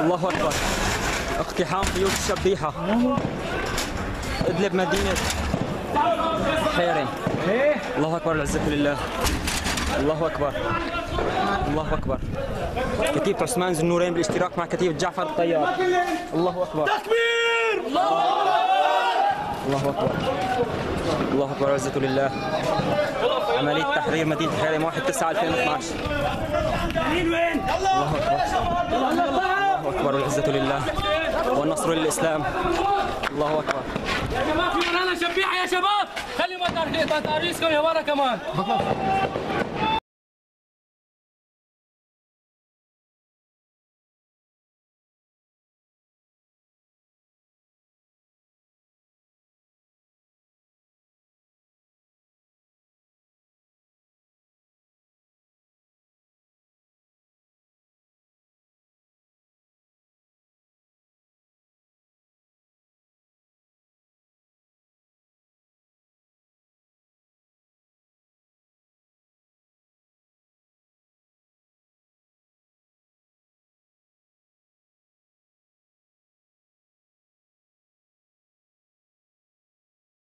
الله أكبر. اقتحام خيوط الشبيحة. إدلب مدينة حيرة. الله أكبر، العزة لله. الله أكبر. الله أكبر. كتيبة عثمان ذو النورين بالاشتراك مع كتيبة جعفر الطيار. الله أكبر. تكبير. الله أكبر. الله أكبر، العزة لله. عملية تحرير مدينة حيرة يوم 1/9/2012. الله أكبر. الله أكبر، والعزة لله والنصر للإسلام. الله أكبر. يا جماعة في ورانا شبيحة يا شباب، خلي مطاريسكم يا ورا كمان.